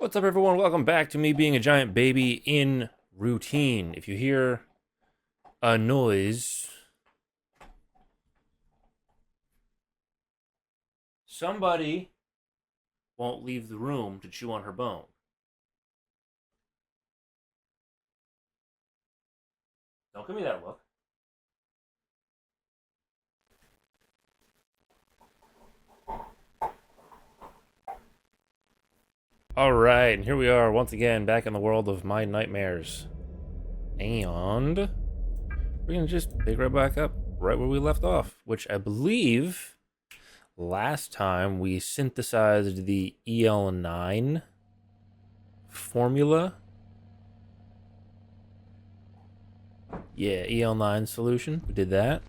What's up, everyone? Welcome back to me being a giant baby in routine. If you hear a noise, somebody won't leave the room to chew on her bone. Don't give me that look. Alright, and here we are once again back in the world of my nightmares. And we're gonna just pick right back up right where we left off, which I believe last time we synthesized the EL9 formula. Yeah, EL9 solution. We did that.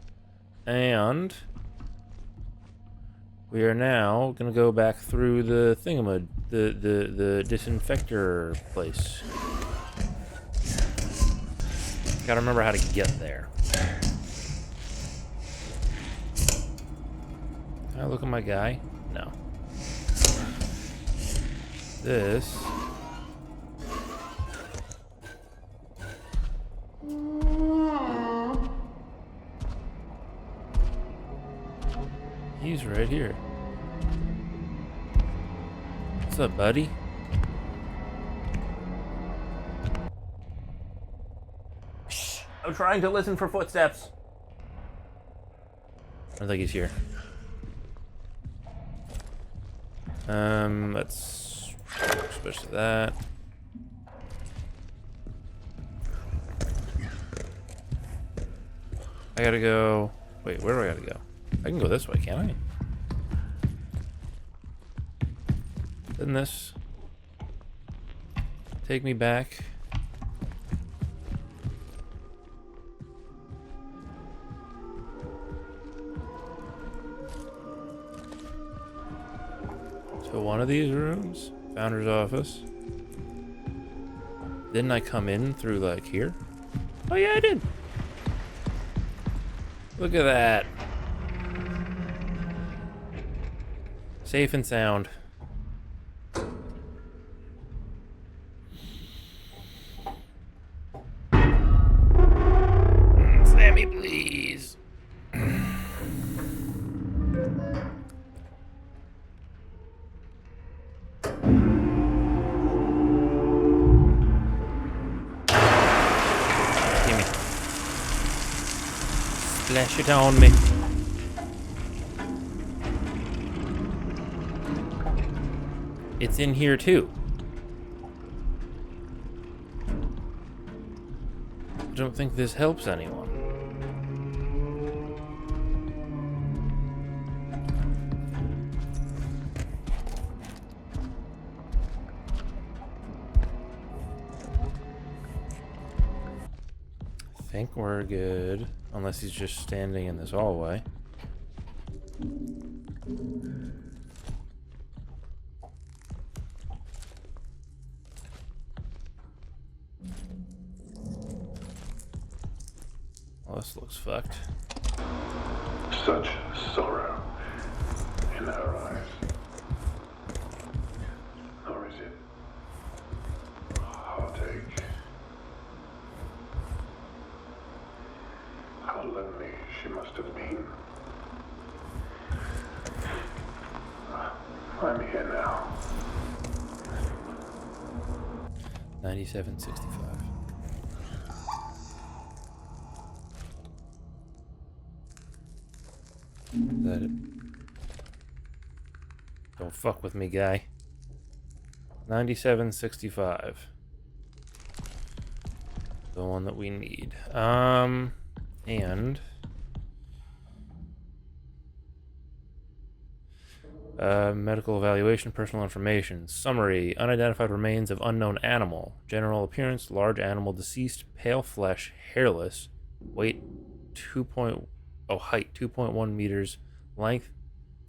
And we are now gonna go back through the thingamad, the disinfector place. Gotta remember how to get there. Can I look at my guy? No. This. He's right here. What's up, buddy? Shh! I'm trying to listen for footsteps. I don't think he's here. Let's switch to that. I gotta go. Wait, where do I gotta go? I can go this way, can't I? Didn't this take me back? So one of these rooms, founder's office. Didn't I come in through like here? Oh yeah, I did. Look at that. Safe and sound. Sammy, please. Gimme. Splash it on me. It's in here too. I don't think this helps anyone. I think we're good, unless he's just standing in this hallway. Well, this looks fucked. Such sorrow in her eyes. Or is it heartache? How lonely she must have been. I'm here now. 9765. Is that it? Don't fuck with me, guy. 9765. The one that we need. And medical evaluation, personal information. Summary: unidentified remains of unknown animal. General appearance: large animal, deceased, pale flesh, hairless. Weight: height 2.1 meters, length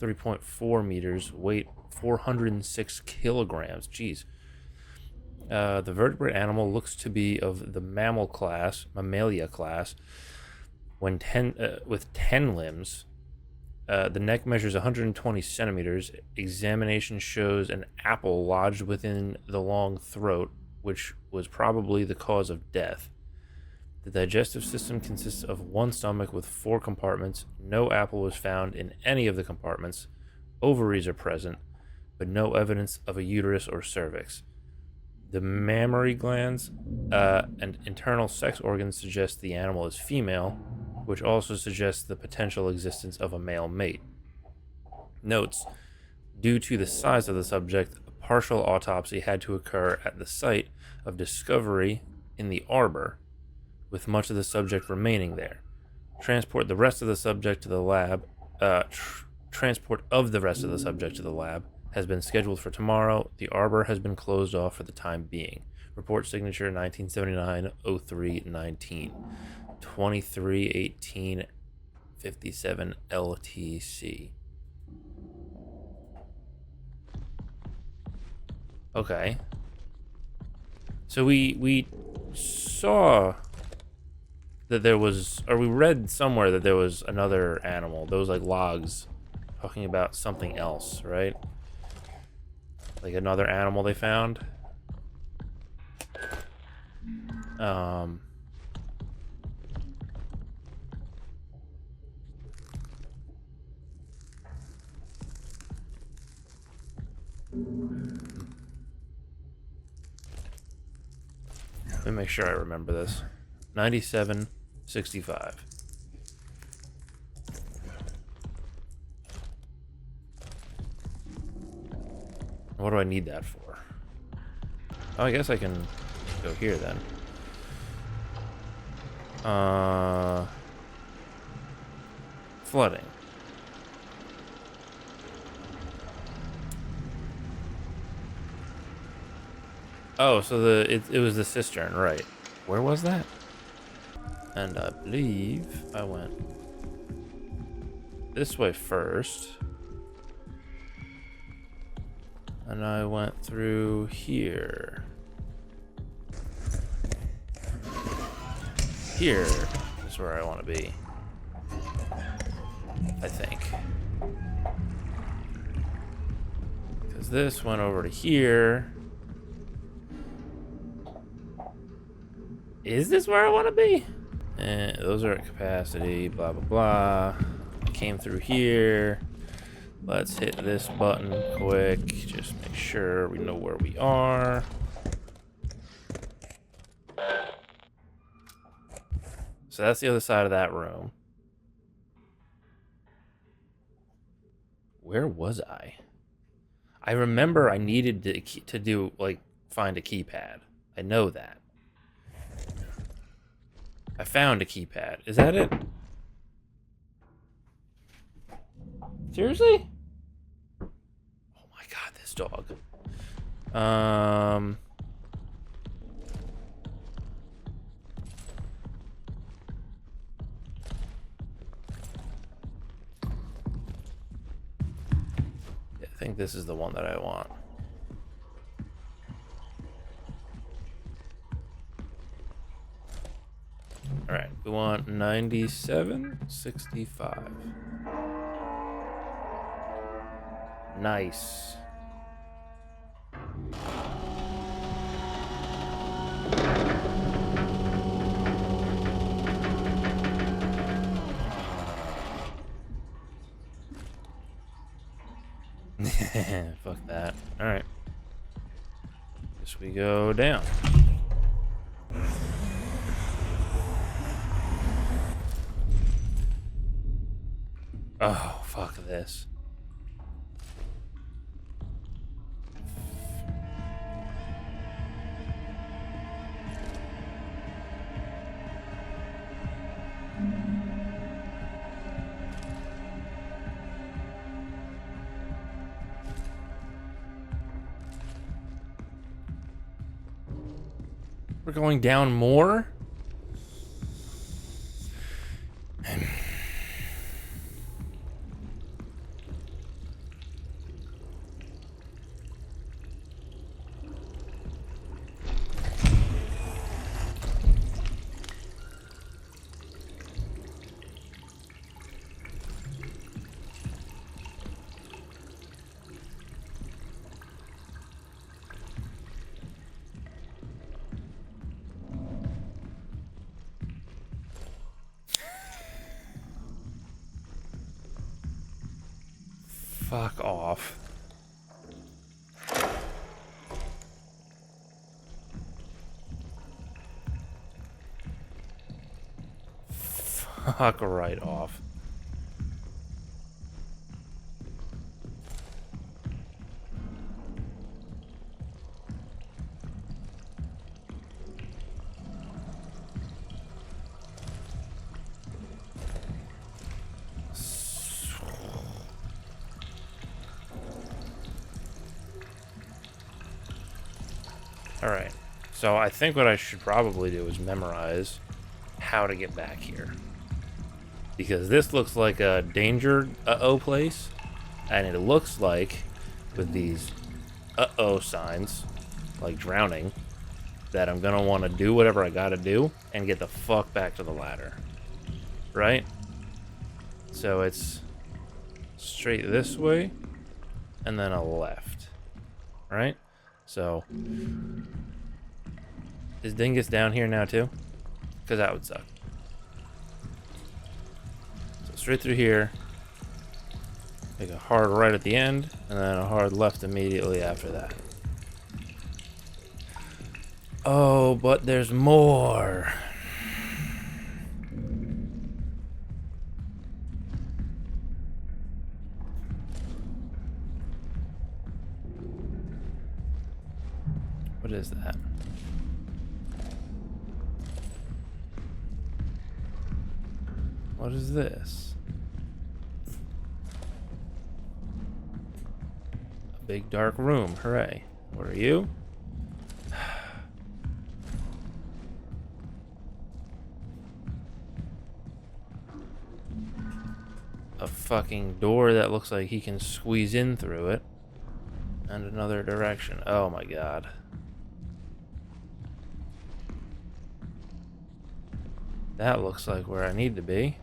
3.4 meters, weight 406 kilograms. Jeez. The vertebrate animal looks to be of the Mammalia class, with 10 limbs. The neck measures 120 centimeters. Examination shows an apple lodged within the long throat, which was probably the cause of death. The digestive system consists of one stomach with 4 compartments. No apple was found in any of the compartments. Ovaries are present, but no evidence of a uterus or cervix. The mammary glands and internal sex organs suggest the animal is female, which also suggests the potential existence of a male mate. Notes: due to the size of the subject, a partial autopsy had to occur at the site of discovery in the arbor, with much of the subject remaining there. Transport of the rest of the subject to the lab has been scheduled for tomorrow. The arbor has been closed off for the time being. Report signature 1979-03-19. 23/18/57 LTC. Okay. So we saw that there was, or we read somewhere that there was another animal. There was like logs talking about something else, right? Like another animal they found. Let me make sure I remember this. 9765. What do I need that for? Oh, I guess I can go here then. Flooding. Oh, so it was the cistern, right? Where was that? And I believe I went this way first. And I went through here. Here is where I want to be. I think. Because this went over to here. Is this where I want to be? And those are at capacity, blah, blah, blah. Came through here. Let's hit this button quick. Just make sure we know where we are. So that's the other side of that room. Where was I? I remember I needed to do, like, find a keypad. I know that. I found a keypad. Is that it? Seriously? Oh my god, this dog. Yeah, I think this is the one that I want. All right, we want 9765. Nice. Fuck that. All right. Guess we go down. Oh, fuck this. We're going down more? Fuck off. Fuck right off. Alright, so I think what I should probably do is memorize how to get back here. Because this looks like a danger uh-oh place, and it looks like, with these uh-oh signs, like drowning, that I'm gonna want to do whatever I gotta do and get the fuck back to the ladder. Right? So it's straight this way, and then a left. Right? So, is Dingus down here now too? Because that would suck. So straight through here, make a hard right at the end, and then a hard left immediately after that. Oh, but there's more. What is that? What is this? A big dark room. Hooray. What are you? A fucking door that looks like he can squeeze in through it. And another direction. Oh my god. That looks like where I need to be.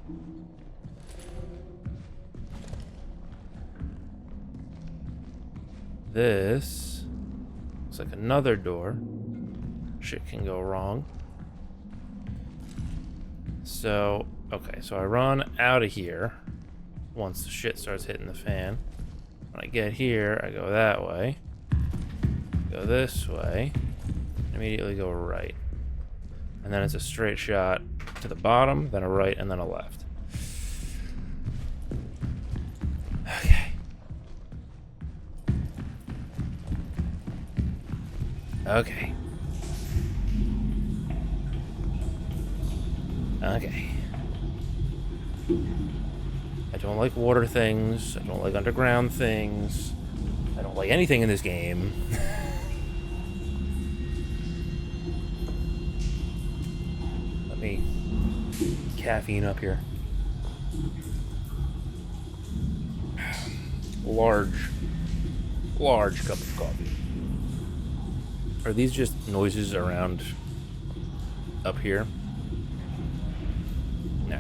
This looks like another door. Shit can go wrong. So, okay, so I run out of here once the shit starts hitting the fan. When I get here, I go that way, go this way, immediately go right. And then it's a straight shot to the bottom, then a right, and then a left. Okay. Okay. Okay. I don't like water things. I don't like underground things. I don't like anything in this game. Let me caffeine up here. Large cup of coffee. Are these just noises around up here? No.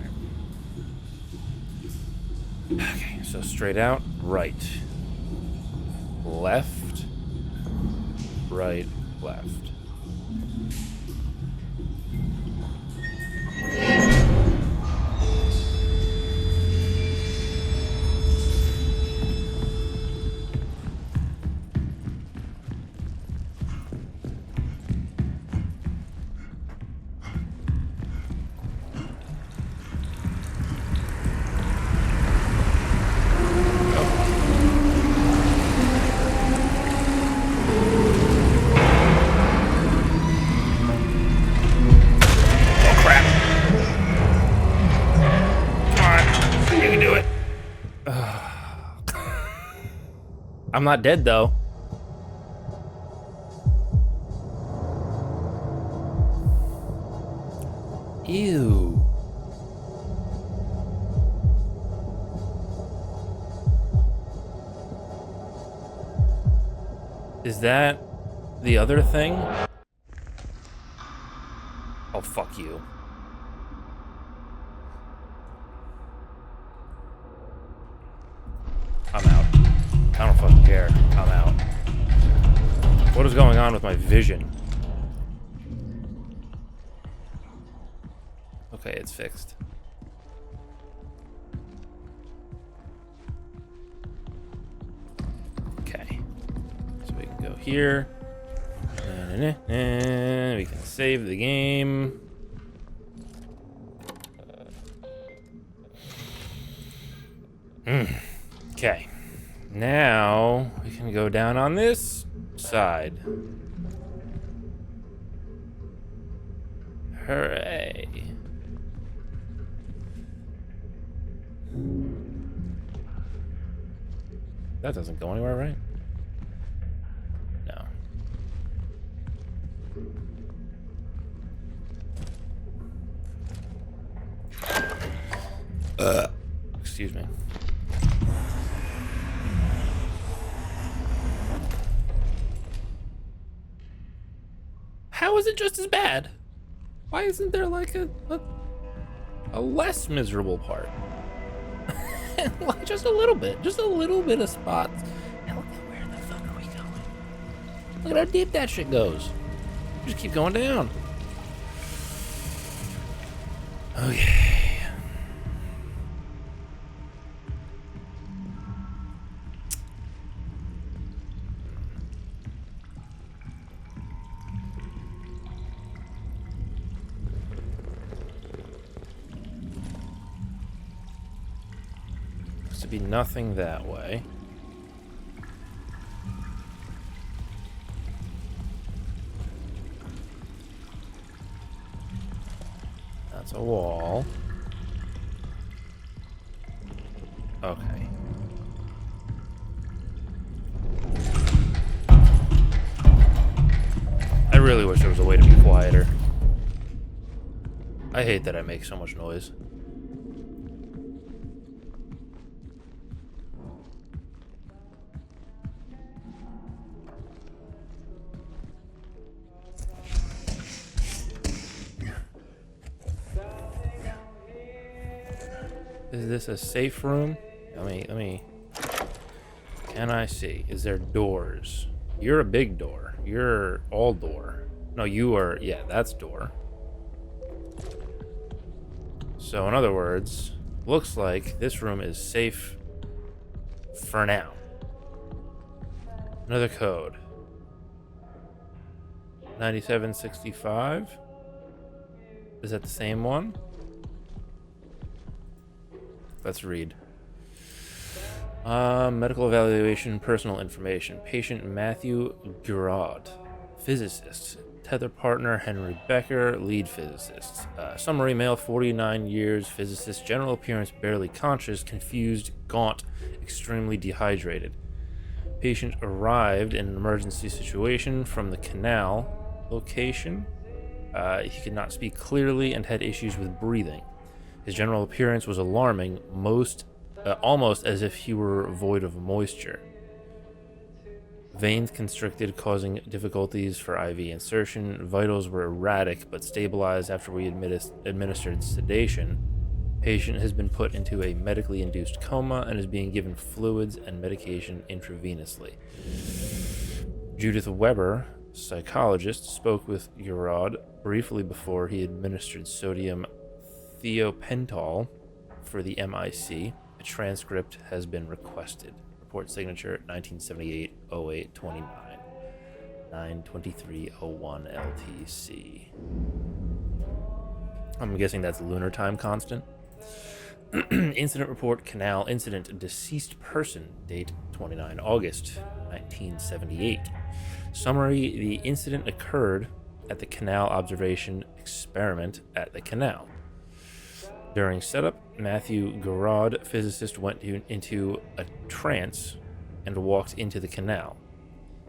Okay, so straight out, right. Left. Right, left. I'm not dead, though. Ew. Is that the other thing? Oh, fuck you. I'm out. I don't fucking care. I'm out. What is going on with my vision? Okay, it's fixed. go here. We can save the game. Okay. Now we can go down on this side. Hooray. That doesn't go anywhere, right? No. Excuse me. How is it just as bad? Why isn't there like a less miserable part? Like just a little bit of spots. Now look at where the fuck are we going? Look at how deep that shit goes. Just keep going down. Okay. To be nothing that way. That's a wall. Okay. I really wish there was a way to be quieter. I hate that I make so much noise. Is this a safe room? Let me. Can I see? Is there doors? You're a big door. You're all door. No, you are. Yeah, that's door. So, in other words, looks like this room is safe for now. Another code. 9765. Is that the same one? Let's read. Medical evaluation, personal information. Patient Matthew Giraud, physicist. Tether partner Henry Becker, lead physicist. Summary: male, 49 years, physicist. General appearance barely conscious, confused, gaunt, extremely dehydrated. Patient arrived in an emergency situation from the canal location. He could not speak clearly and had issues with breathing. His general appearance was alarming, almost as if he were void of moisture. Veins constricted, causing difficulties for IV insertion. Vitals were erratic, but stabilized after we administered sedation. Patient has been put into a medically induced coma and is being given fluids and medication intravenously. Judith Weber, psychologist, spoke with Giraud briefly before he administered sodium thiopental for the MIC. A transcript has been requested. Report signature 1978-08-29 92301 LTC. I'm guessing that's lunar time constant. Incident report: canal incident, deceased person, date 29 August 1978. Summary: the incident occurred at the canal observation experiment at the canal. During setup, Matthew Giraud, physicist, went into a trance and walked into the canal.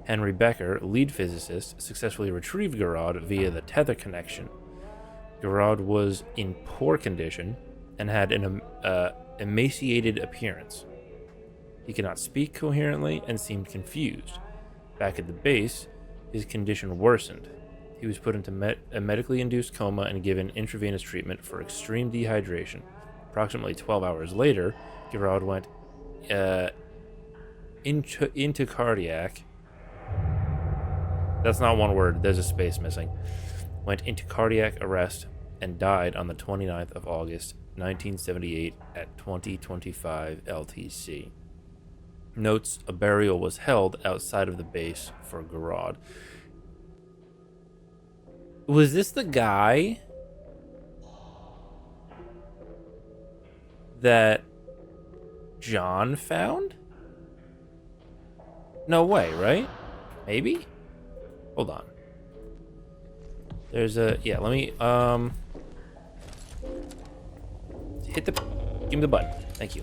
Henry Becker, lead physicist, successfully retrieved Giraud via the tether connection. Giraud was in poor condition and had an emaciated appearance. He could not speak coherently and seemed confused. Back at the base, his condition worsened. He was put into a medically induced coma and given intravenous treatment for extreme dehydration. Approximately 12 hours later, Giraud went into cardiac. That's not one word. There's a space missing. Went into cardiac arrest and died on the 29th of August, 1978 at 2025 LTC. Notes a burial was held outside of the base for Garrod. Was this the guy that John found? No way, right? Maybe? Hold on. There's a... Yeah, let me... Hit the... Give me the button. Thank you.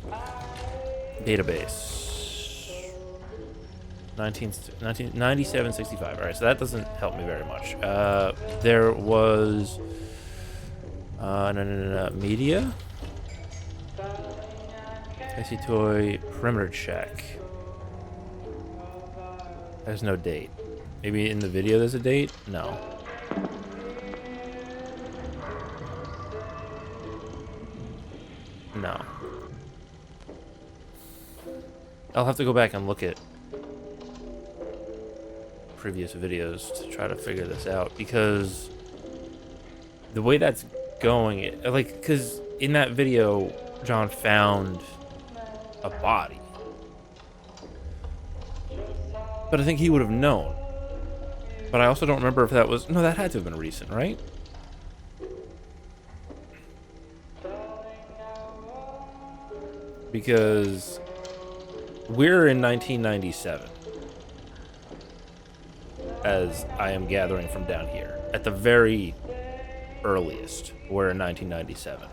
Database. 9765. Alright, so that doesn't help me very much. There was... Media? Icy toy perimeter check. There's no date. Maybe in the video there's a date? No. No. I'll have to go back and look at previous videos to try to figure this out, because the way that's going, like, because in that video John found a body, but I think he would have known. But I also don't remember if that was... No, that had to have been recent, right? Because we're in 1997, as I am gathering from down here. At the very earliest, we're in 1997.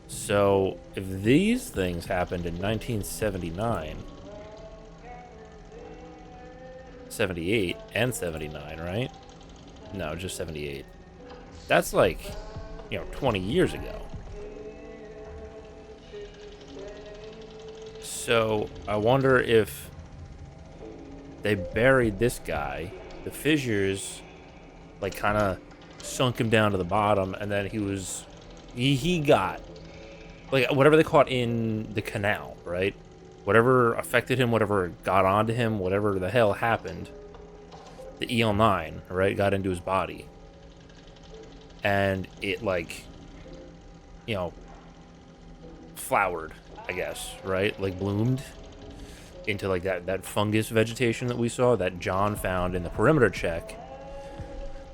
So if these things happened in 1979, 78 and 79, right? No, just 78. That's like, 20 years ago. So I wonder if they buried this guy, the fissures like kind of sunk him down to the bottom, and then he got like whatever they caught in the canal, right? Whatever affected him, whatever got onto him, whatever the hell happened, the EL9, right, got into his body. And it, like, flowered, I guess, right? Like, bloomed into, like, that fungus vegetation that we saw, that John found in the perimeter check.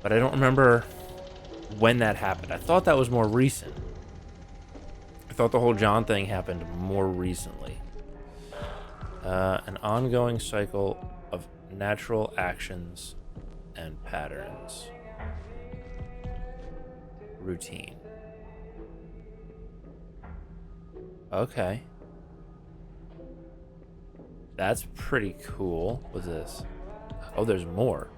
But I don't remember when that happened. I thought that was more recent. I thought the whole John thing happened more recently. An ongoing cycle of natural actions and patterns. Routine. Okay. That's pretty cool. What's this? Oh, there's more.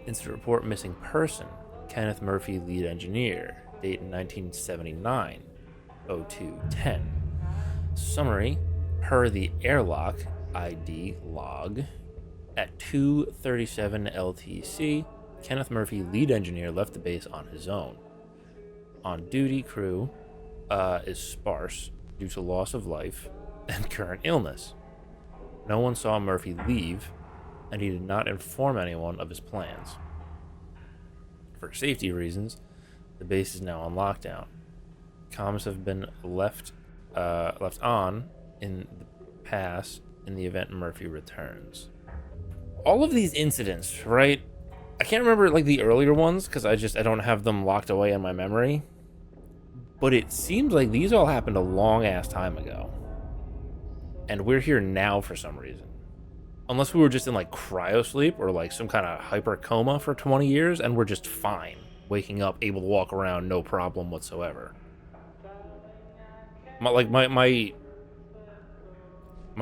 Incident report, missing person. Kenneth Murphy, lead engineer. Date 1979. 0210. Summary. Per the airlock ID log, at 2:37 LTC, Kenneth Murphy, lead engineer, left the base on his own. On-duty crew is sparse due to loss of life and current illness. No one saw Murphy leave, and he did not inform anyone of his plans. For safety reasons, the base is now on lockdown. Comms have been left on in the pass in the event Murphy returns. All of these incidents, right? I can't remember like the earlier ones because I don't have them locked away in my memory. But it seems like these all happened a long ass time ago. And we're here now for some reason. Unless we were just in like cryo sleep or like some kind of hyper coma for 20 years and we're just fine, waking up, able to walk around, no problem whatsoever. My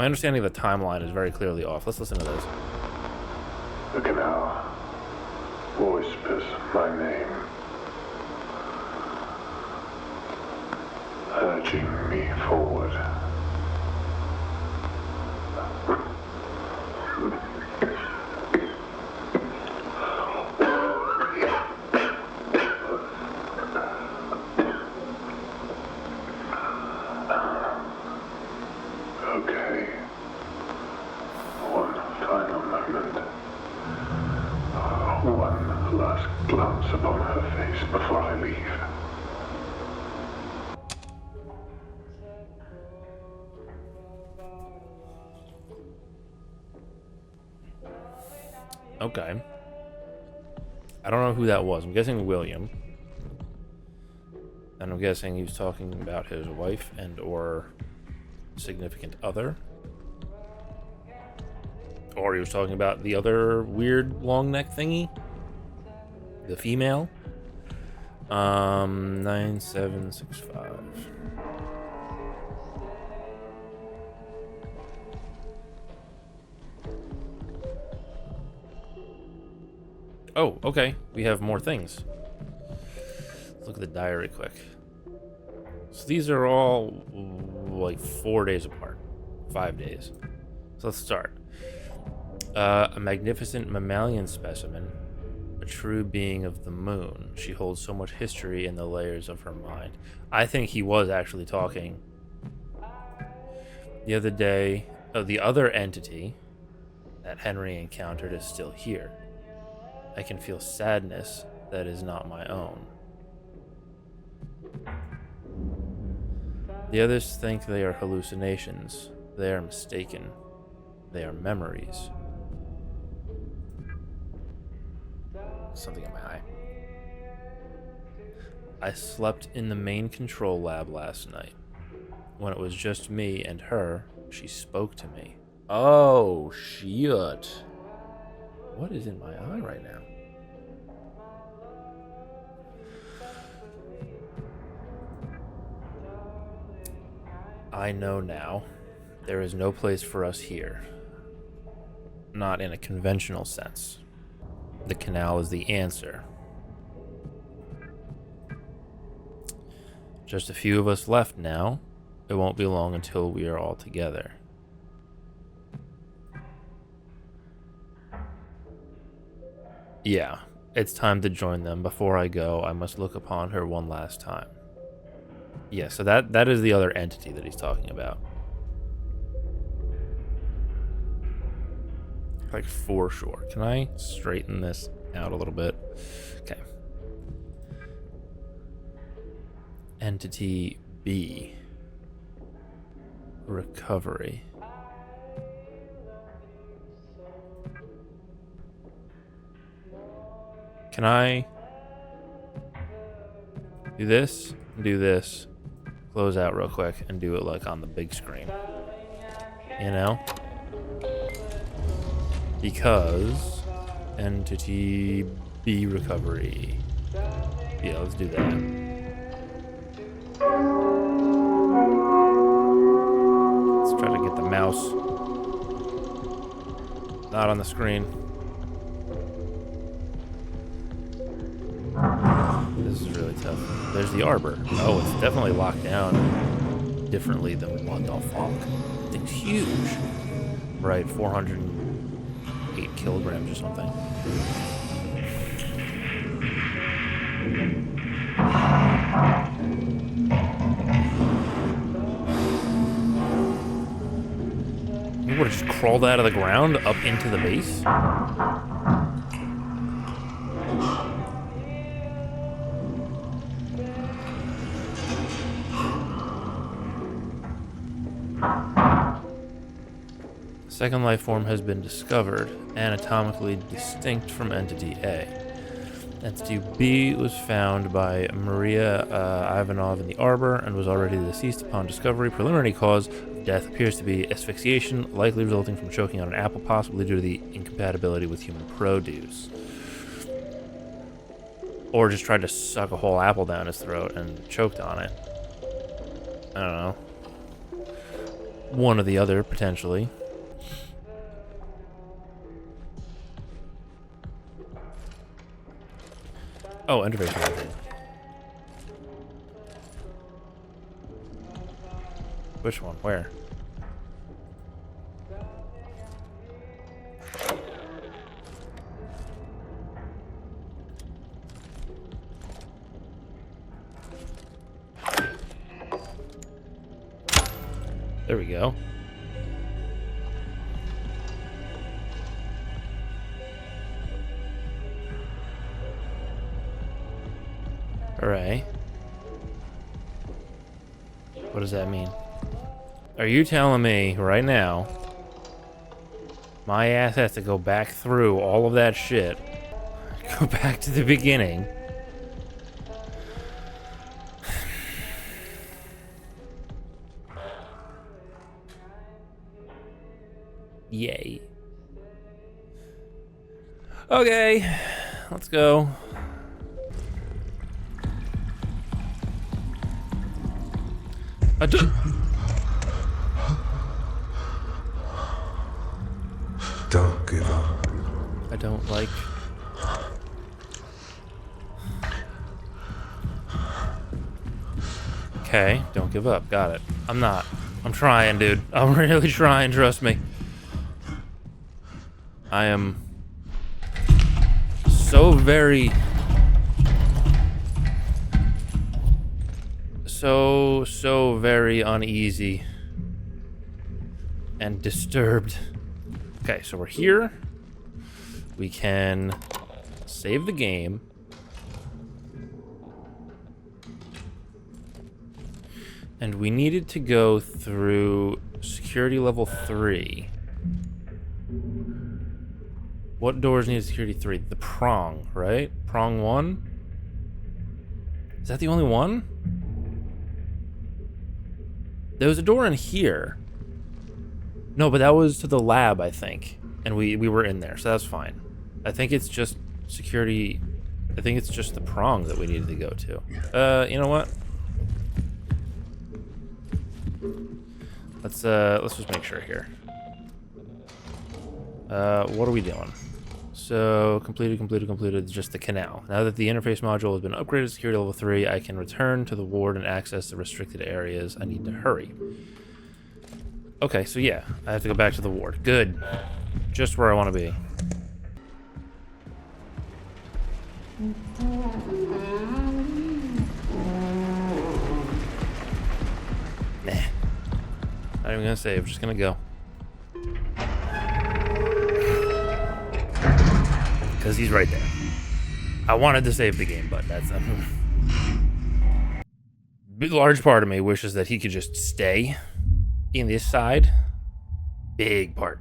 understanding of the timeline is very clearly off. Let's listen to this. The canal whispers my name, urging me forward. Okay. One final moment. One last glance upon her face before I leave. Okay. I don't know who that was. I'm guessing William. And I'm guessing he was talking about his wife and or significant other. Or he was talking about the other weird long neck thingy. The female. 9765. Oh, okay. We have more things. Let's look at the diary quick. So these are all like 4 days apart. 5 days. So let's start. A magnificent mammalian specimen. A true being of the moon. She holds so much history in the layers of her mind. I think he was actually talking the other day. Oh, the other entity that Henry encountered is still here. I can feel sadness that is not my own. The others think they are hallucinations. They are mistaken. They are memories. Something in my eye. I slept in the main control lab last night. When it was just me and her, she spoke to me. Oh, shit. What is in my eye right now? I know now. There is no place for us here. Not in a conventional sense. The canal is the answer. Just a few of us left now. It won't be long until we are all together. Yeah, it's time to join them. Before I go, I must look upon her one last time. Yeah, so that is the other entity that he's talking about. Like, for sure. Can I straighten this out a little bit? Okay. Entity B. Recovery. Can I do this, close out real quick, and do it like on the big screen? You know? Because entity B recovery. Yeah, let's do that. Let's try to get the mouse not on the screen. This is really tough. There's the arbor. Oh, it's definitely locked down differently than what the fuck. That thing's huge. Right, 408 kilograms or something. You would have just crawled out of the ground up into the base? Second life form has been discovered, anatomically distinct from Entity A. Entity B was found by Maria Ivanov in the arbor and was already deceased upon discovery. Preliminary cause of death appears to be asphyxiation, likely resulting from choking on an apple, possibly due to the incompatibility with human produce. Or just tried to suck a whole apple down his throat and choked on it. I don't know. One or the other, potentially. Oh, interface method. Which one? Where? There we go. Alright. What does that mean? Are you telling me right now My ass has to go back through all of that shit. Go back to the beginning. Yay. Okay, let's go. Don't give up. I don't like... Okay, don't give up. Got it. I'm not. I'm trying, dude. I'm really trying, trust me. I am so very... So very uneasy and disturbed. Okay, so we're here. We can save the game. And we needed to go through security level 3. What doors need security 3? The prong, right? Prong 1? Is that the only one? There was a door in here. No, but that was to the lab, I think. And we were in there, so that's fine. I think it's just security... I think it's just the prong that we needed to go to. You know what? Let's just make sure here. What are we doing? So, completed, just the canal. Now that the interface module has been upgraded to security level 3, I can return to the ward and access the restricted areas. I need to hurry. Okay, so yeah, I have to go back to the ward. Good. Just where I want to be. Nah. Not even gonna save, just gonna go. Because he's right there. I wanted to save the game, but that's a large part of me wishes that he could just stay in this side. Big part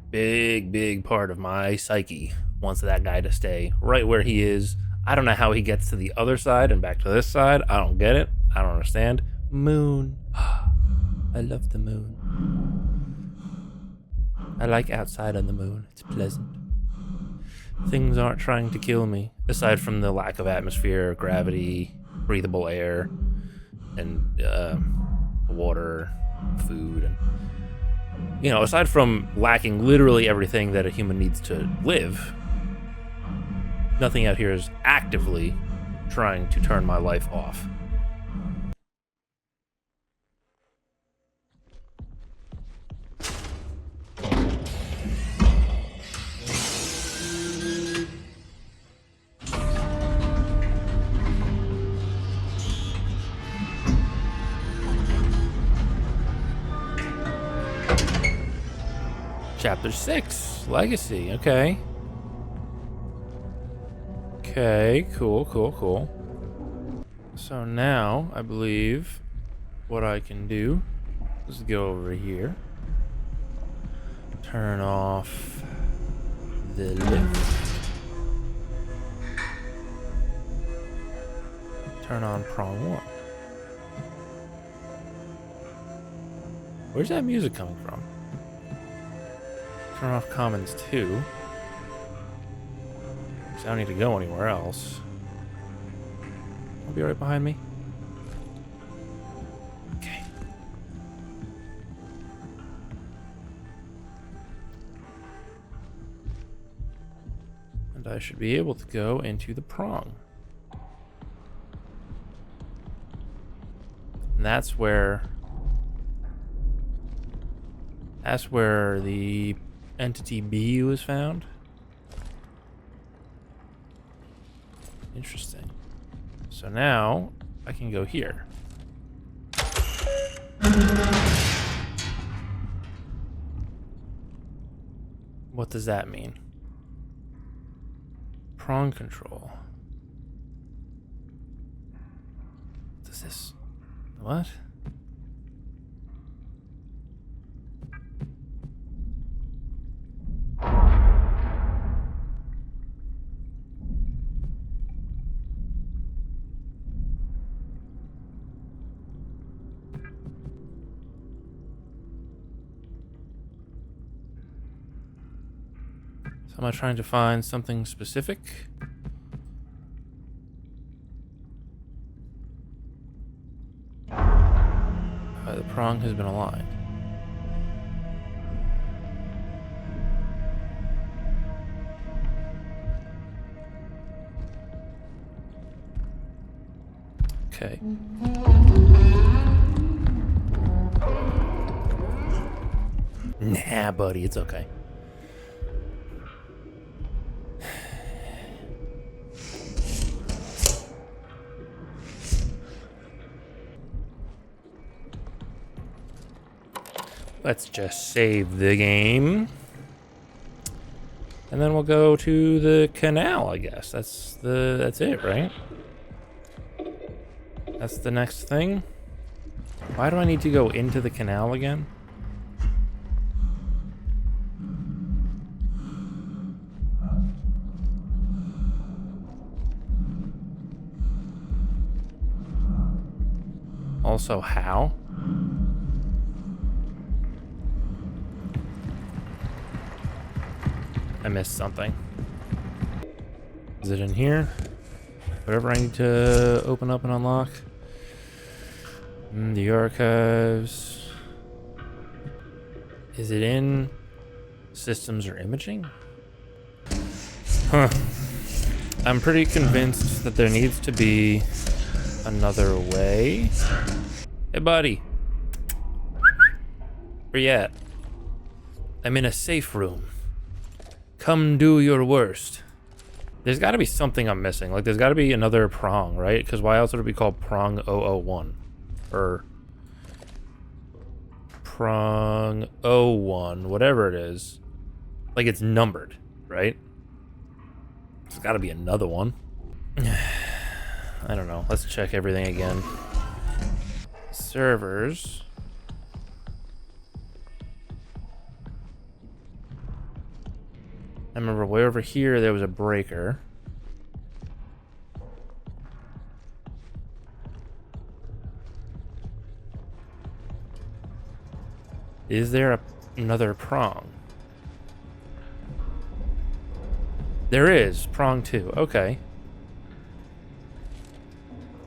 of my psyche wants that guy to stay right where he is. I don't know how he gets to the other side and back to this side. I don't get it. I don't understand. Moon. I love the moon. I like outside on the moon. It's pleasant. Things aren't trying to kill me, aside from the lack of atmosphere, gravity, breathable air, and water, food, and you know, aside from lacking literally everything that a human needs to live, nothing out here is actively trying to turn my life off. Chapter 6, Legacy, okay. Okay, cool. So now, I believe, what I can do is go over here. Turn off the lift. Turn on prong 1. Where's that music coming from? Turn off commons 2. I don't need to go anywhere else. I'll be right behind me. Okay. And I should be able to go into the prong. And that's where the entity B was found. Interesting. So now I can go here. What does that mean? Prong control. What is this? What? Am I trying to find something specific? The prong has been aligned. Okay. Nah, buddy, it's okay. Let's just save the game. And then we'll go to the canal, I guess. That's it, right? That's the next thing. Why do I need to go into the canal again? Also, how? I missed something. Is it in here? Whatever I need to open up and unlock. The archives. Is it in systems or imaging? Huh. I'm pretty convinced that there needs to be another way. Hey, buddy. Where you at? I'm in a safe room. Come do your worst. There's got to be something I'm missing. Like, there's got to be another prong, right? Because why else would it be called prong 001? Or prong 01, whatever it is. Like, it's numbered, right? There's got to be another one. I don't know. Let's check everything again. Servers. I remember way over here there was a breaker. Is there another prong? There is. Prong 2. Okay.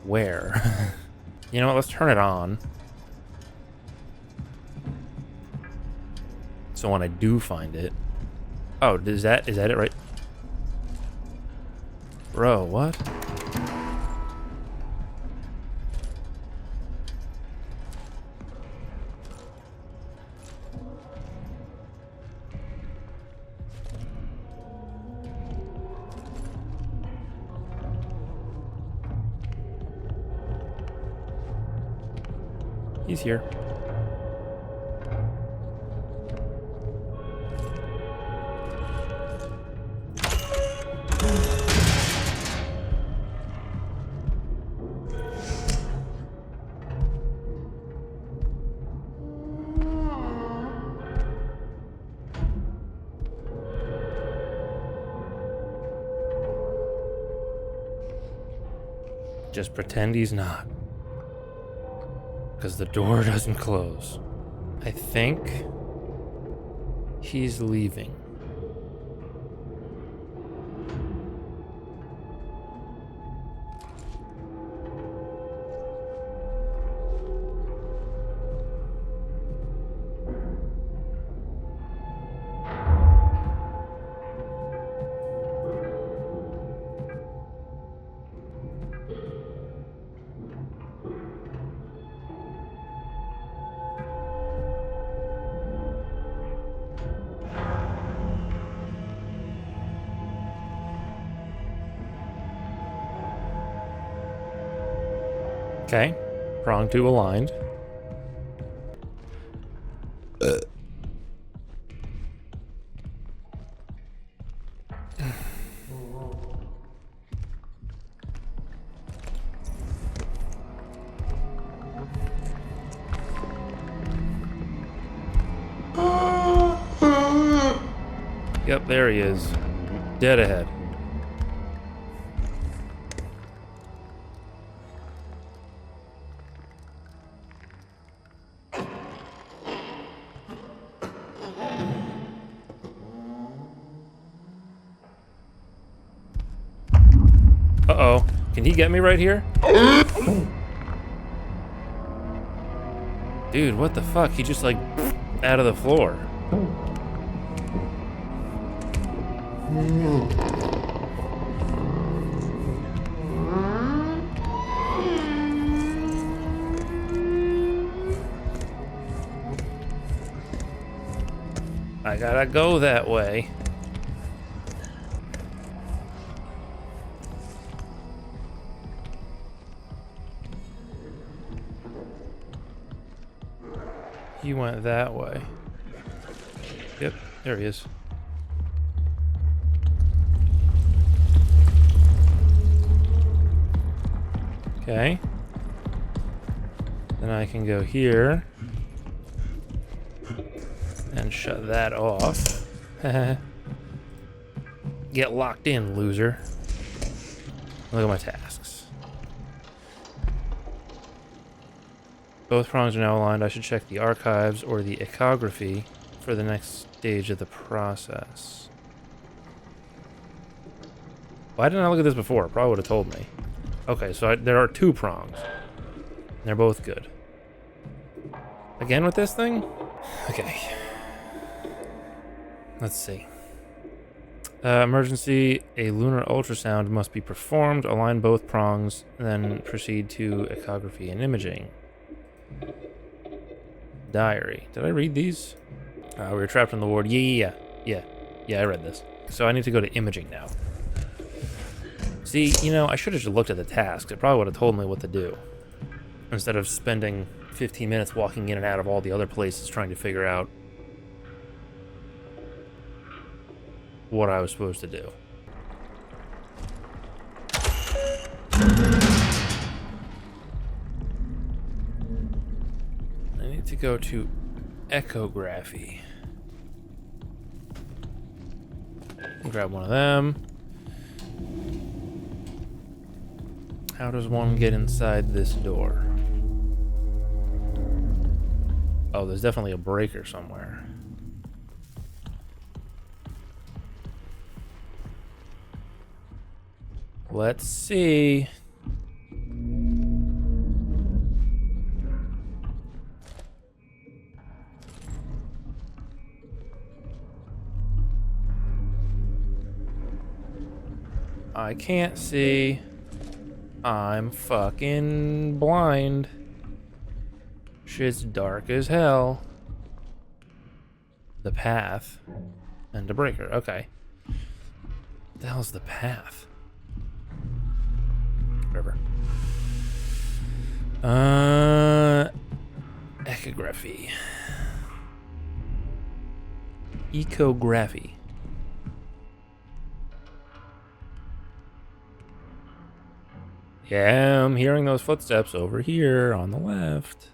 Where? You know what? Let's turn it on. So when I do find it... Oh, is that it right? Bro, what? He's here. Just pretend he's not. Because the door doesn't close. I think he's leaving. Okay, prong 2 aligned. Yep, there he is. Dead ahead. Uh-oh. Can he get me right here? Dude, what the fuck? He just, like, out of the floor. I gotta go that way. He went that way. Yep, there he is. Okay. Then I can go here. And shut that off. Get locked in, loser. Look at my tasks. Both prongs are now aligned. I should check the archives or the echography for the next stage of the process. Why didn't I look at this before? Probably would have told me. Okay, so there are 2 prongs. They're both good. Again with this thing? Okay. Let's see. Emergency. A lunar ultrasound must be performed. Align both prongs, then proceed to echography and imaging. Diary. Did I read these? We were trapped in the ward. Yeah, I read this. So I need to go to imaging now. See, you know, I should have just looked at the tasks. It probably would have told me what to do. Instead of spending 15 minutes walking in and out of all the other places trying to figure out what I was supposed to do. I need to go to echography. Grab one of them. How does one get inside this door? Oh, there's definitely a breaker somewhere. Let's see. I can't see. I'm fucking blind. Shit's dark as hell. The path. And a breaker. Okay. What the hell's the path? Whatever. Echography. Echography. Yeah, I'm hearing those footsteps over here on the left.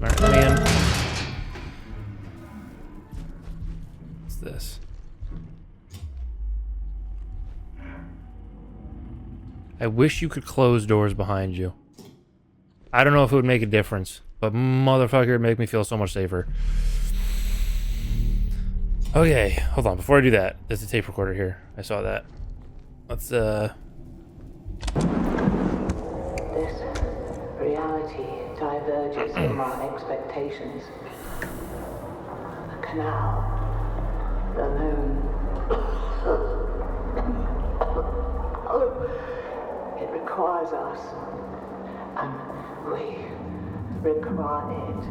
Alright, let me in. What's this? I wish you could close doors behind you. I don't know if it would make a difference, but motherfucker, it'd make me feel so much safer. Okay, hold on. Before I do that, there's a tape recorder here. I saw that. Let's, This reality diverges from our expectations. The canal, the moon. It requires us, and we require it.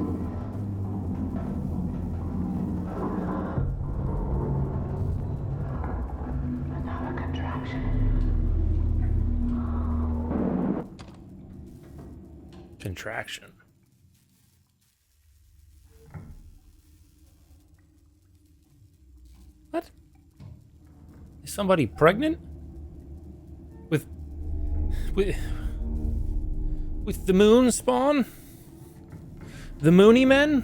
Contraction. What? Is somebody pregnant? With the moon spawn? The Moony Men?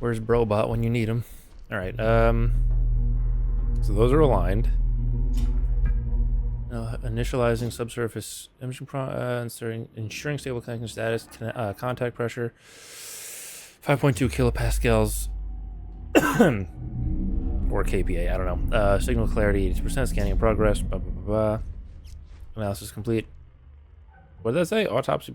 Where's Brobot when you need him? Alright, so those are aligned. Initializing subsurface imaging ensuring stable connection status, contact pressure, 5.2 kilopascals or kPa, I don't know. Signal clarity 80%, scanning in progress, blah, blah, blah, blah. Analysis complete. What did that say? Autopsy,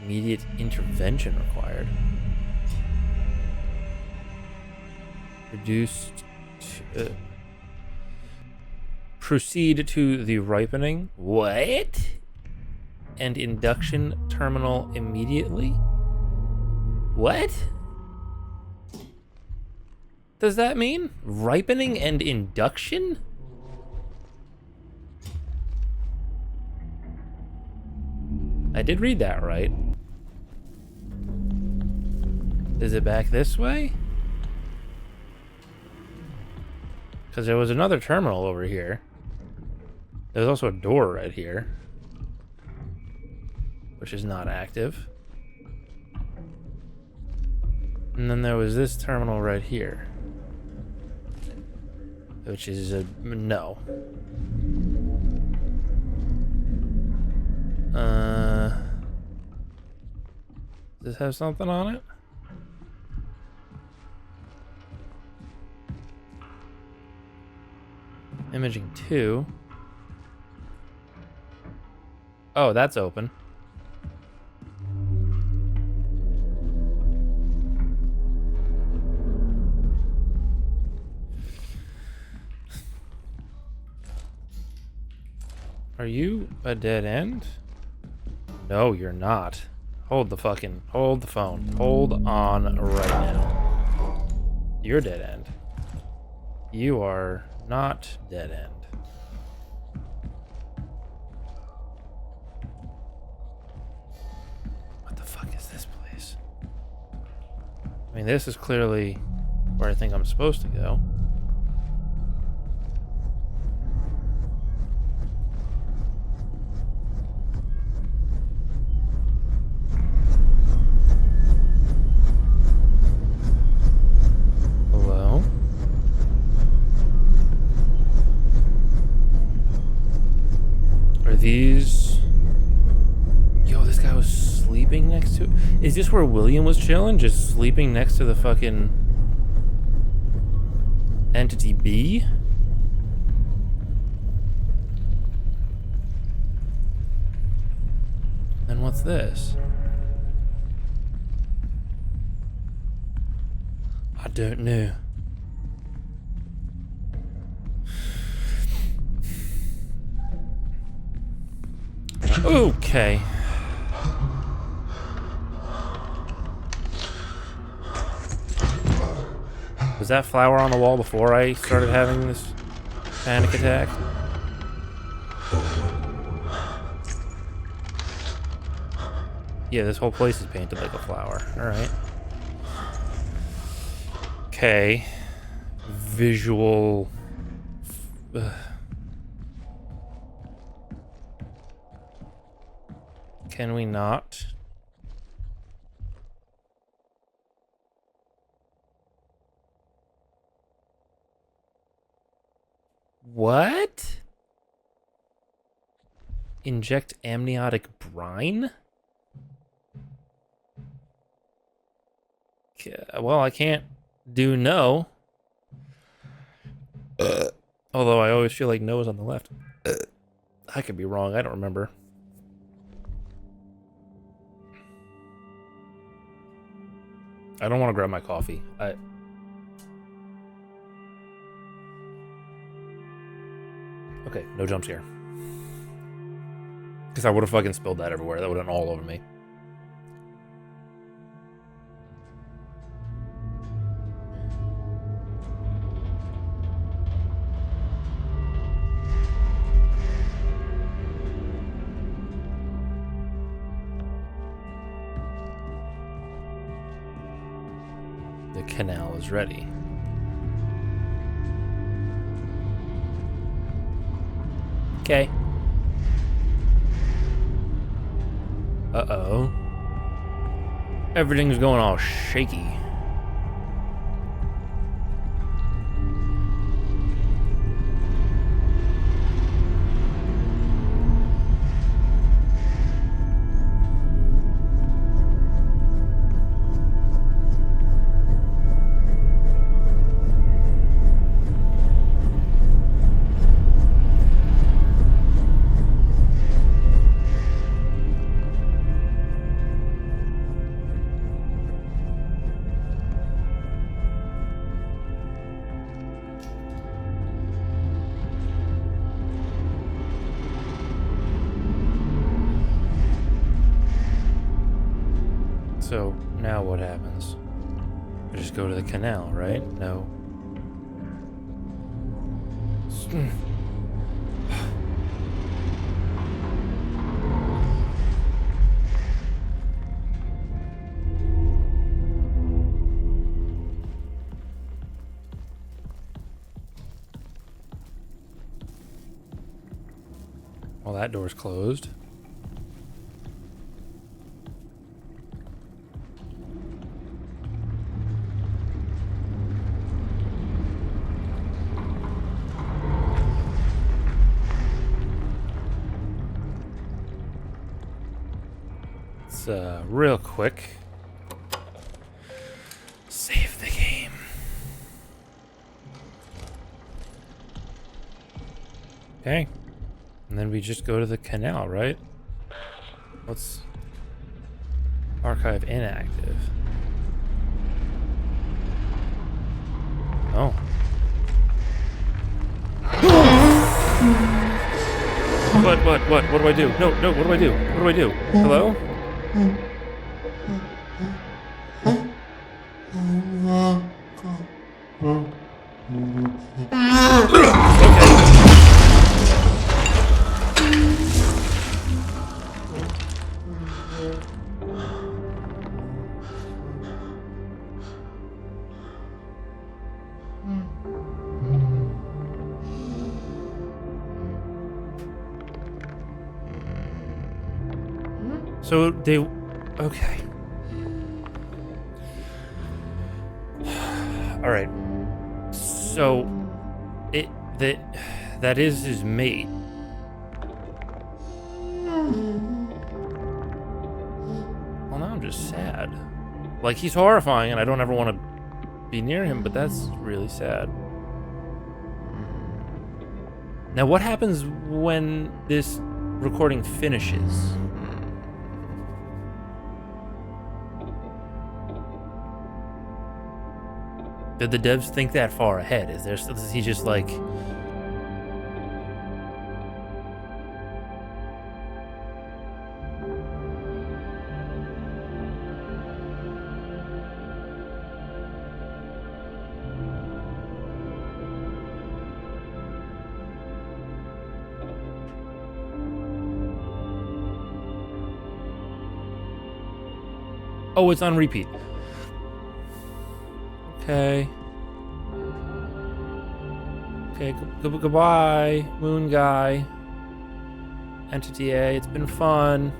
immediate intervention required. Reduced. Proceed to the ripening. What? And induction terminal immediately? What? Does that mean? Ripening and induction? I did read that right. Is it back this way? Because there was another terminal over here. There's also a door right here, which is not active. And then there was this terminal right here, which is a no. Does this have something on it? Imaging 2. Oh, that's open. Are you a dead end? No, you're not. Hold the phone. Hold on right now. You're dead end. You are not dead end. What the fuck is this place? I mean, this is clearly where I think I'm supposed to go. Hello? Are these... Yo, this guy was sleeping next to... Is this where William was chilling? Just sleeping next to the fucking... Entity B? And what's this? I don't know. Okay. Was that flower on the wall before I started having this panic attack? Yeah, this whole place is painted like a flower. Alright. Okay. Visual... Can we not? What? Inject amniotic brine? Well, I can't do no. Although I always feel like no is on the left. I could be wrong. I don't remember. I don't want to grab my coffee. Okay, no jump scare. Because I would have fucking spilled that everywhere. That would have been all over me. The canal is ready. Okay. Uh-oh. Everything's going all shaky. So, now what happens? I just go to the canal, right? No. Well, that door's closed. It's real quick. Save the game. Okay. And then we just go to the canal, right? What's archive inactive? Oh. What do I do? No, what do I do? What do I do? Hello? So they, okay. All right. So, that is his mate. Well, now I'm just sad. Like, he's horrifying, and I don't ever want to be near him, but that's really sad. Now, what happens when this recording finishes? Did the devs think that far ahead? Is he just like... Oh, it's on repeat. Okay. Okay, goodbye, Moon Guy. Entity A, it's been fun.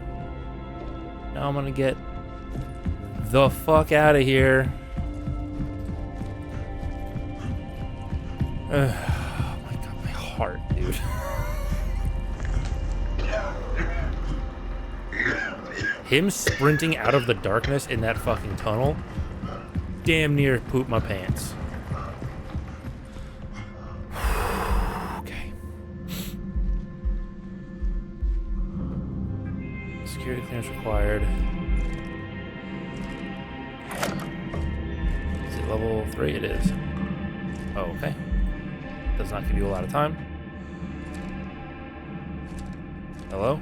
Now I'm gonna get the fuck out of here. Oh my god, my heart, dude. Him sprinting out of the darkness in that fucking tunnel damn near pooped my pants. Okay. Security clearance required. Is it level 3? It is. Oh, okay. Does not give you a lot of time. Hello?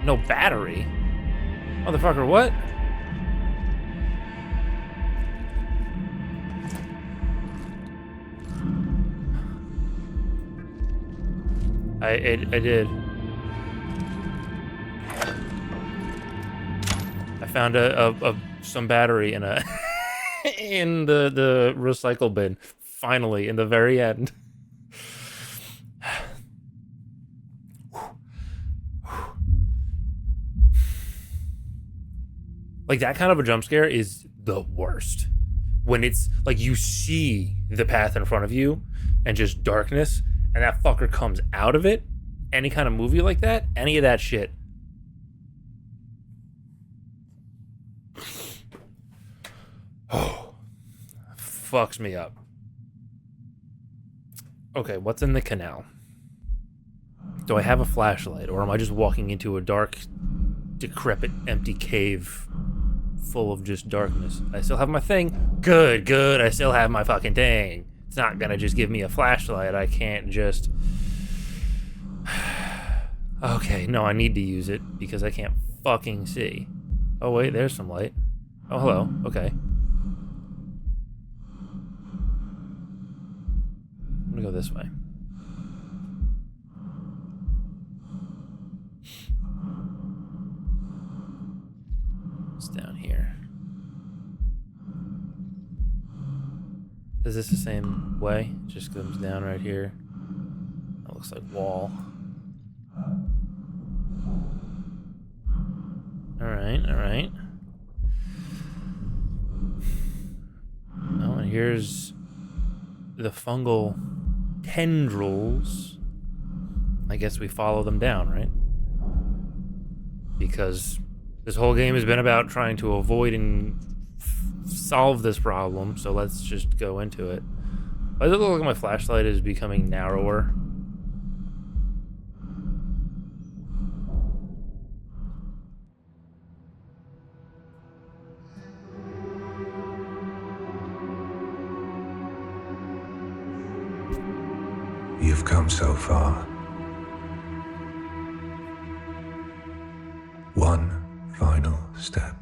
No battery? Motherfucker, what? I did. I found some battery in a in the recycle bin. Finally, in the very end. Like, that kind of a jump scare is the worst. When it's like you see the path in front of you and just darkness, and that fucker comes out of it. Any kind of movie like that, any of that shit. Oh, fucks me up. Okay, what's in the canal? Do I have a flashlight, or am I just walking into a dark, decrepit, empty cave full of just darkness? I still have my thing. Good, I still have my fucking thing. It's not gonna just give me a flashlight. I can't just... Okay, no, I need to use it because I can't fucking see. Oh, wait, there's some light. Oh, hello. Okay. I'm gonna go this way. It's down here. Is this the same way? It just comes down right here. That looks like wall. Alright, alright. Oh, and here's the fungal tendrils. I guess we follow them down, right? Because this whole game has been about trying to avoid and solve this problem, so let's just go into it. Why does it look like my flashlight is becoming narrower? You've come so far. One final step.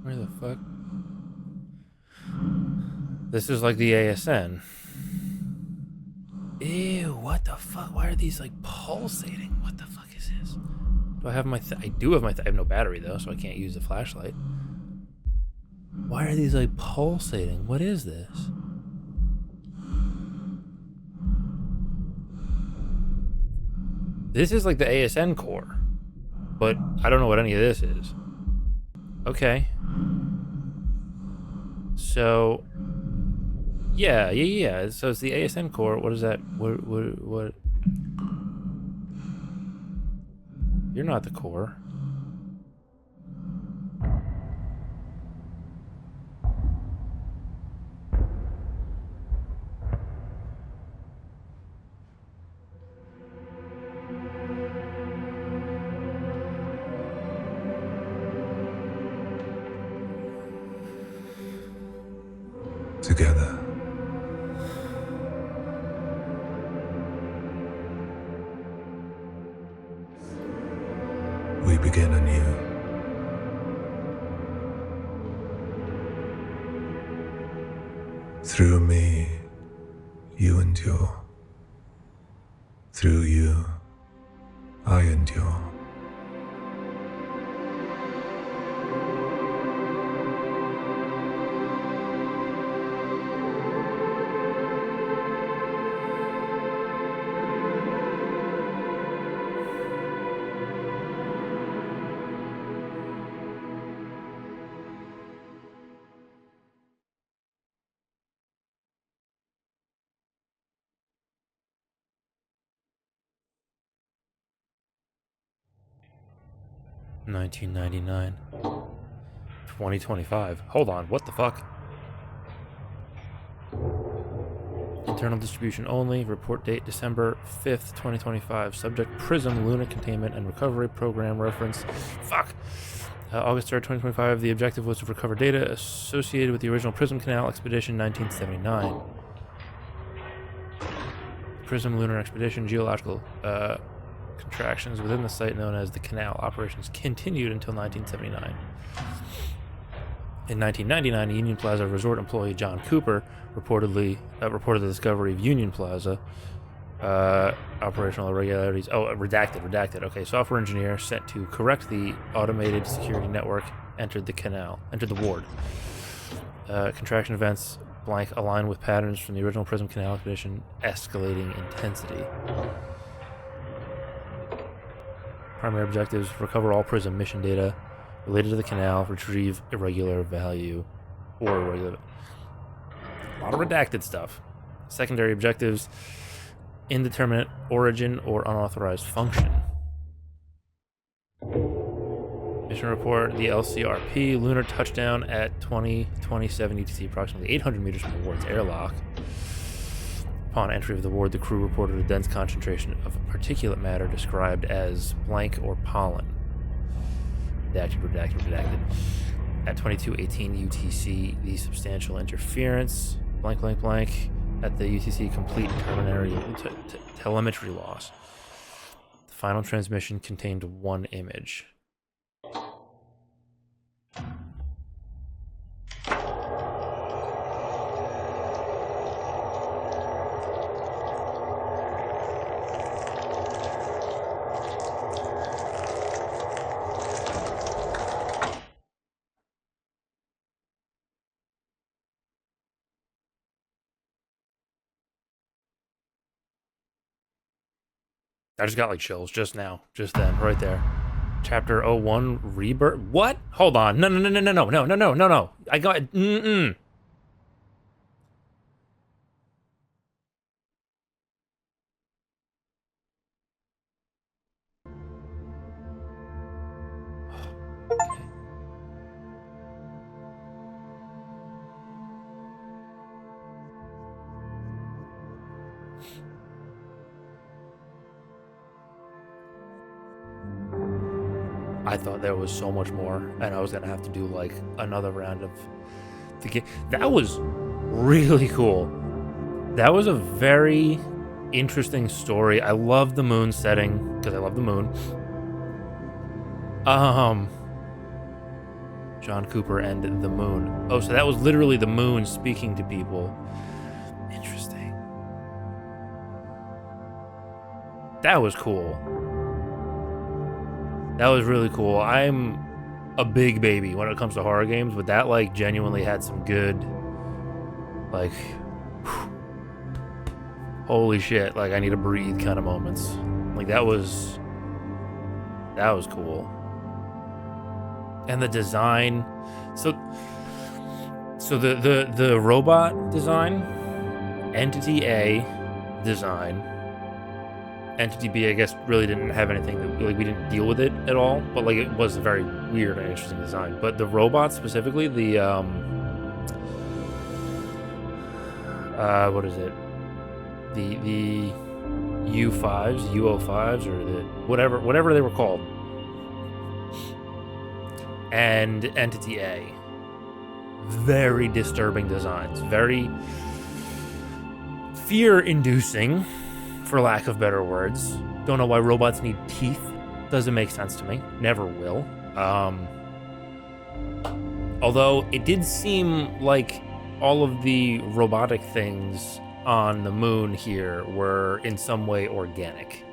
Where the fuck? This is like the ASN. Ew, what the fuck? Why are these like pulsating? What the fuck is this? Do I have my I do have my I have no battery though, so I can't use the flashlight. Why are these like pulsating? What is this? This is like the ASN core, but I don't know what any of this is. Okay. So, yeah. So it's the ASN core. What is that? What? You're not the core. Together. We begin anew. Through me, you endure. Through you, I endure. $19.99. 2025. Hold on, what the fuck? Internal distribution only. Report date December 5th, 2025. Subject Prism Lunar Containment and Recovery Program reference. Fuck! August 3rd, 2025. The objective was to recover data associated with the original Prism Canal Expedition 1979. Prism Lunar Expedition geological contractions within the site known as the Canal operations continued until 1979. In 1999, Union Plaza resort employee John Cooper reported the discovery of Union Plaza. Operational irregularities. Oh, redacted. Okay, software engineer sent to correct the automated security network entered the ward. Contraction events blank align with patterns from the original Prism Canal expedition, escalating intensity. Primary objectives: recover all Prism mission data related to the canal, retrieve irregular value, or irregular. A lot of redacted stuff. Secondary objectives: indeterminate origin or unauthorized function. Mission report: the LCRP lunar touchdown at 2027 UTC, approximately 800 meters from the ward's airlock. Upon entry of the ward, the crew reported a dense concentration of particulate matter described as blank or pollen. Redacted. At 2218 UTC, the substantial interference, blank, at the UTC complete telemetry loss. The final transmission contained one image. I just got like chills just now, just then, right there. Chapter 01, Rebirth. What? Hold on. No. I got. I thought there was so much more, and I was gonna have to do like another round of the game. That was really cool. That was a very interesting story. I love the moon setting because I love the moon. John Cooper and the moon. Oh, so that was literally the moon speaking to people. Interesting. That was cool. That was really cool. I'm a big baby when it comes to horror games, but that like genuinely had some good, like, holy shit, like I need to breathe kind of moments. Like that was cool. And the design, so the robot design, Entity A design, Entity B, I guess, really didn't have anything that, like, we didn't deal with it at all, but like it was a very weird and interesting design. But the robot specifically, the what is it? The U5s, UO5s, or the whatever they were called, and Entity A, very disturbing designs, very fear-inducing, for lack of better words. Don't know why robots need teeth. Doesn't make sense to me. Never will. Although it did seem like all of the robotic things on the moon here were in some way organic.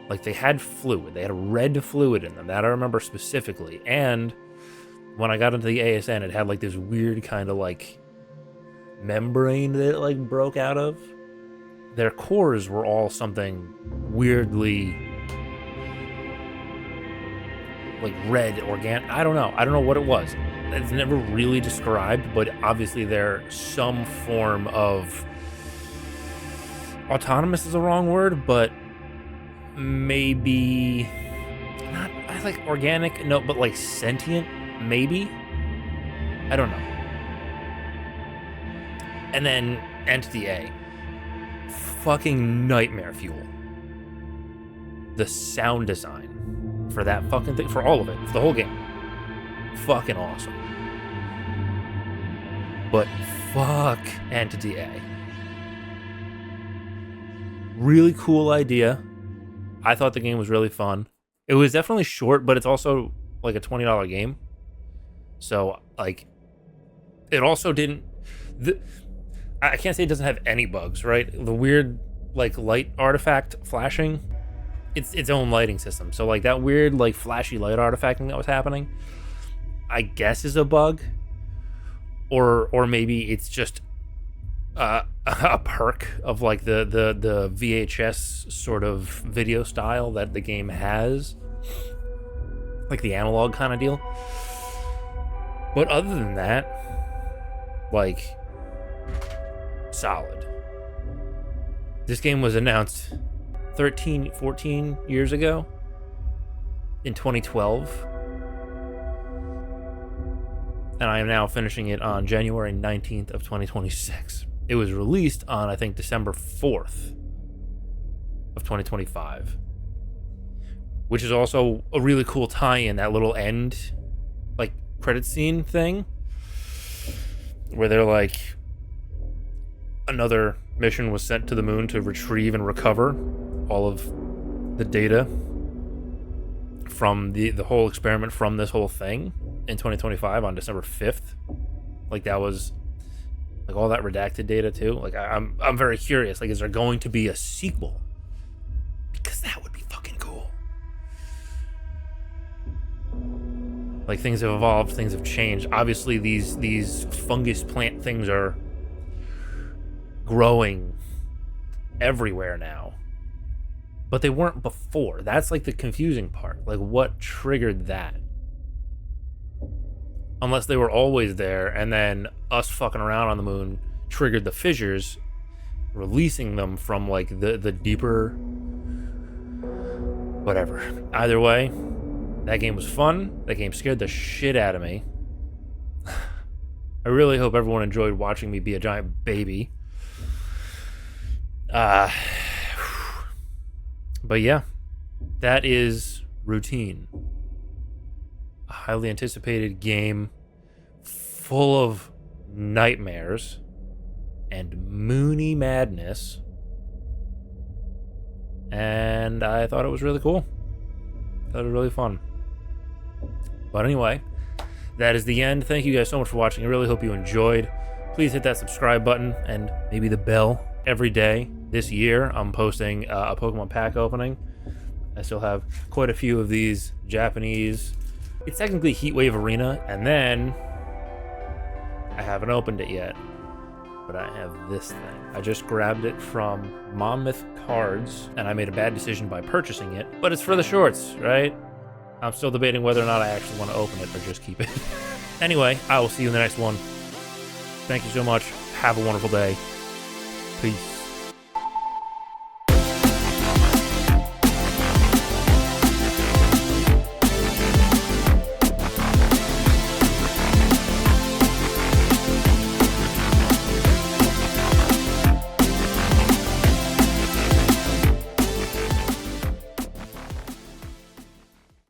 Like they had fluid. They had a red fluid in them. That I remember specifically. And when I got into the ASN, it had like this weird kind of like membrane that it like broke out of. Their cores were all something weirdly like red, organic. I don't know what it was. It's never really described, but obviously they're some form of autonomous is the wrong word, but maybe not. I like organic, no, but like sentient, maybe. I don't know. And then Entity A. Fucking nightmare fuel. The sound design for that fucking thing, for all of it, for the whole game, fucking awesome. But fuck Entity A. Really cool idea. I thought the game was really fun. It was definitely short, but it's also like a $20 game. So like It also didn't... I can't say it doesn't have any bugs, right? The weird, like, light artifact flashing, it's its own lighting system. So, like, that weird, like, flashy light artifacting that was happening, I guess is a bug. Or maybe it's just a perk of, like, the VHS sort of video style that the game has. Like, the analog kind of deal. But other than that, like... solid. This game was announced 14 years ago in 2012, and I am now finishing it on January 19th of 2026. It was released on, I think, December 4th of 2025, which is also a really cool tie-in, that little end, like, credit scene thing, where they're like, another mission was sent to the moon to retrieve and recover all of the data from the whole experiment, from this whole thing in 2025 on December 5th. Like, that was like all that redacted data too. Like, I'm very curious. Like, is there going to be a sequel? Because that would be fucking cool. Like, things have evolved, things have changed. Obviously, these fungus plant things are growing everywhere now, but they weren't before. That's like the confusing part. Like, what triggered that? Unless they were always there, and then us fucking around on the moon triggered the fissures, releasing them from like the deeper whatever. Either way, that game was fun. That game scared the shit out of me. I really hope everyone enjoyed watching me be a giant baby. But yeah, that is Routine. A highly anticipated game full of nightmares and moony madness. And I thought it was really cool. I thought it was really fun. But anyway, that is the end. Thank you guys so much for watching. I really hope you enjoyed. Please hit that subscribe button and maybe the bell. Every day this year, I'm posting a Pokemon pack opening. I still have quite a few of these Japanese. It's technically Heatwave Arena, and then I haven't opened it yet, but I have this thing. I just grabbed it from Monmouth Cards, and I made a bad decision by purchasing it, but it's for the shorts, right? I'm still debating whether or not I actually want to open it or just keep it. Anyway, I will see you in the next one. Thank you so much. Have a wonderful day. Peace.